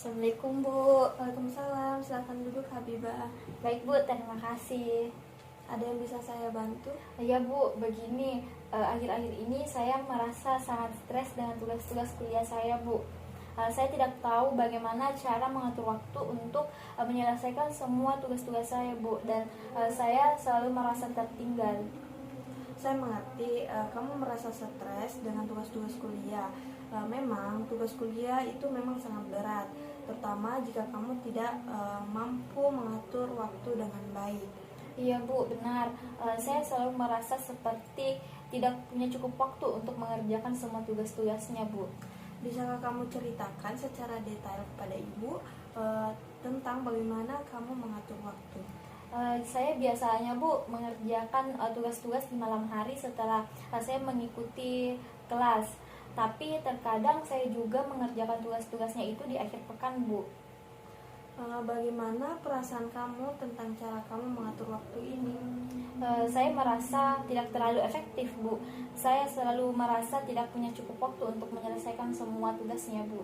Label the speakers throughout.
Speaker 1: Assalamualaikum Bu.
Speaker 2: Waalaikumsalam, silakan duduk Habibah.
Speaker 1: Baik Bu, terima kasih.
Speaker 2: Ada yang bisa saya bantu?
Speaker 1: Ya Bu, begini, akhir-akhir ini saya merasa sangat stres dengan tugas-tugas kuliah saya Bu. Saya tidak tahu bagaimana cara mengatur waktu untuk menyelesaikan semua tugas-tugas saya Bu, dan saya selalu merasa tertinggal.
Speaker 2: Saya mengerti kamu merasa stres dengan tugas-tugas kuliah. Memang tugas kuliah itu memang sangat berat, terutama jika kamu tidak mampu mengatur waktu dengan baik.
Speaker 1: Iya Bu, benar. Saya selalu merasa seperti tidak punya cukup waktu untuk mengerjakan semua tugas-tugasnya Bu.
Speaker 2: Bisakah kamu ceritakan secara detail kepada ibu tentang bagaimana kamu mengatur waktu?
Speaker 1: Saya biasanya Bu mengerjakan tugas-tugas di malam hari setelah saya mengikuti kelas. Tapi terkadang saya juga mengerjakan tugas-tugasnya itu di akhir pekan Bu.
Speaker 2: Bagaimana perasaan kamu tentang cara kamu mengatur waktu ini?
Speaker 1: Saya merasa tidak terlalu efektif Bu. Saya selalu merasa tidak punya cukup waktu untuk menyelesaikan semua tugasnya Bu.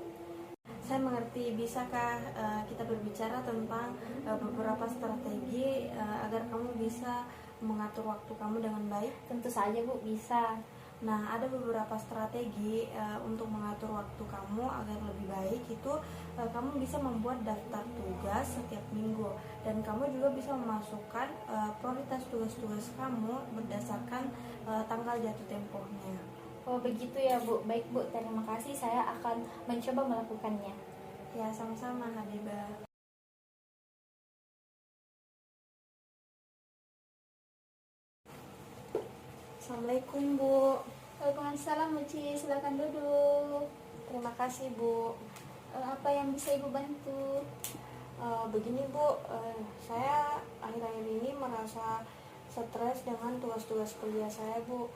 Speaker 2: Saya mengerti. Bisakah kita berbicara tentang beberapa strategi agar kamu bisa mengatur waktu kamu dengan baik?
Speaker 1: Tentu saja Bu, bisa.
Speaker 2: Nah, ada beberapa strategi untuk mengatur waktu kamu agar lebih baik. Itu kamu bisa membuat daftar tugas setiap minggu, dan kamu juga bisa memasukkan prioritas tugas-tugas kamu berdasarkan tanggal jatuh tempohnya.
Speaker 1: Oh begitu ya Bu. Baik Bu, terima kasih. Saya akan mencoba melakukannya.
Speaker 2: Ya, sama-sama Habibah. Assalamualaikum Bu.
Speaker 3: Waalaikumsalam Uci, silakan duduk.
Speaker 2: Terima kasih Bu.
Speaker 3: Apa yang bisa Ibu bantu?
Speaker 2: Begini Bu, saya akhir-akhir ini merasa stres dengan tugas-tugas kuliah saya Bu.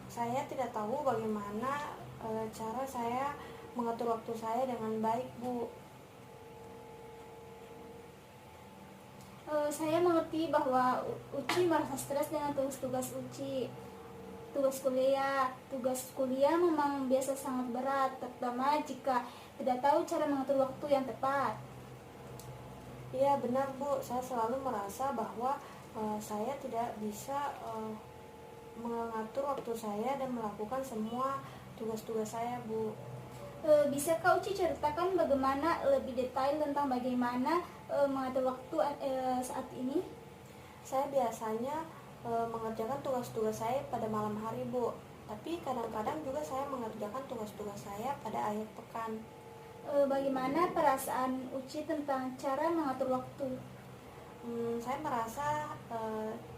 Speaker 2: Saya tidak tahu bagaimana cara saya mengatur waktu saya dengan baik Bu.
Speaker 3: Saya mengerti bahwa Uci merasa stres dengan tugas-tugas Uci. Tugas kuliah memang biasa sangat berat, terutama jika tidak tahu cara mengatur waktu yang tepat.
Speaker 2: Iya benar Bu, saya selalu merasa bahwa saya tidak bisa mengatur waktu saya dan melakukan semua tugas-tugas saya Bu.
Speaker 3: Bisakah Uci ceritakan bagaimana lebih detail tentang bagaimana mengatur waktu saat ini?
Speaker 2: Saya biasanya mengerjakan tugas-tugas saya pada malam hari Bu, tapi kadang-kadang juga saya mengerjakan tugas-tugas saya pada akhir pekan.
Speaker 3: Bagaimana perasaan Uci tentang cara mengatur waktu?
Speaker 2: Saya merasa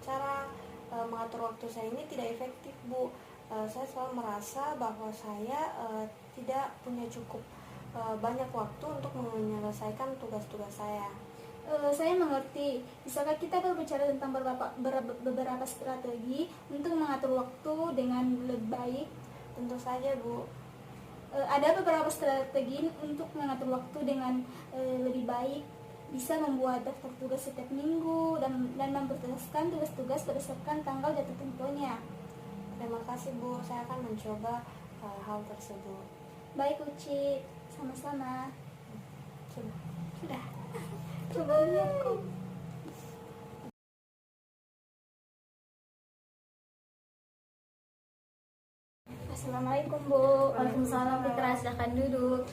Speaker 2: cara mengatur waktu saya ini tidak efektif Bu. Saya selalu merasa bahwa saya tidak punya cukup banyak waktu untuk menyelesaikan tugas-tugas saya.
Speaker 3: Saya mengerti. Bisakah kita berbicara tentang beberapa strategi untuk mengatur waktu dengan lebih baik?
Speaker 2: Tentu saja Bu.
Speaker 3: Ada beberapa strategi untuk mengatur waktu dengan lebih baik. Bisa membuat daftar tugas setiap minggu dan memprioritaskan tugas-tugas berdasarkan tanggal jatuh temponya.
Speaker 2: Terima kasih Bu, saya akan mencoba hal tersebut.
Speaker 3: Baik Uci, sama-sama.
Speaker 2: Sudah.
Speaker 3: Coba lihat kok. Assalamualaikum Bu.
Speaker 1: Waalaikumsalam Fitra, silahkan duduk.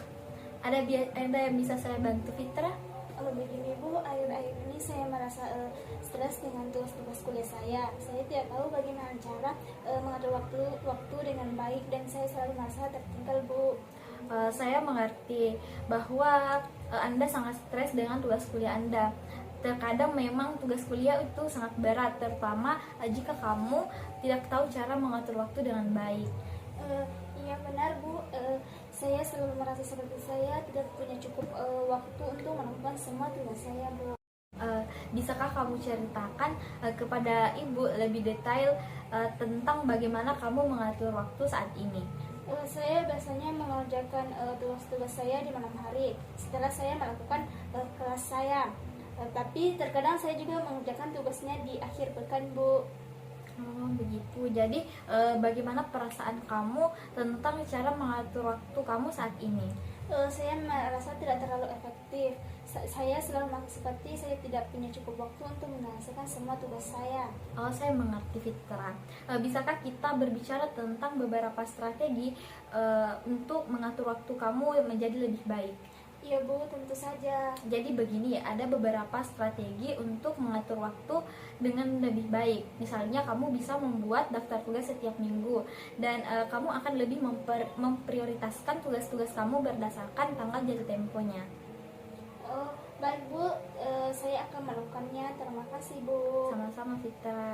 Speaker 1: Ada yang bisa saya bantu Fitra?
Speaker 3: Begini Bu, akhir-akhir ini saya merasa stres dengan tugas-tugas kuliah saya. Saya tidak tahu bagaimana cara mengatur waktu dengan baik, dan saya selalu merasa tertinggal Bu.
Speaker 1: Saya mengerti bahwa Anda sangat stres dengan tugas kuliah Anda. Terkadang memang tugas kuliah itu sangat berat, terutama jika kamu tidak tahu cara mengatur waktu dengan baik.
Speaker 3: Iya benar Bu, saya selalu merasa seperti saya tidak punya cukup waktu untuk melakukan semua tugas saya Bu.
Speaker 1: Bisakah kamu ceritakan kepada Ibu lebih detail tentang bagaimana kamu mengatur waktu saat ini?
Speaker 3: Saya biasanya mengerjakan tugas-tugas saya di malam hari setelah saya melakukan kelas saya. Tapi terkadang saya juga mengerjakan tugasnya di akhir pekan Bu.
Speaker 1: Oh begitu. Jadi bagaimana perasaan kamu tentang cara mengatur waktu kamu saat ini?
Speaker 3: Saya merasa tidak terlalu efektif. Saya selalu seperti saya tidak punya cukup waktu untuk menyelesaikan semua tugas saya.
Speaker 1: Oh, saya mengerti Fitra. Bisakah kita berbicara tentang beberapa strategi untuk mengatur waktu kamu menjadi lebih baik?
Speaker 3: Iya Bu, tentu saja.
Speaker 1: Jadi begini ya, ada beberapa strategi untuk mengatur waktu dengan lebih baik. Misalnya kamu bisa membuat daftar tugas setiap minggu dan kamu akan lebih memprioritaskan tugas-tugas kamu berdasarkan tanggal jatuh temponya.
Speaker 3: Baik Bu, saya akan melakukannya. Terima kasih Bu.
Speaker 1: Sama-sama Fitra.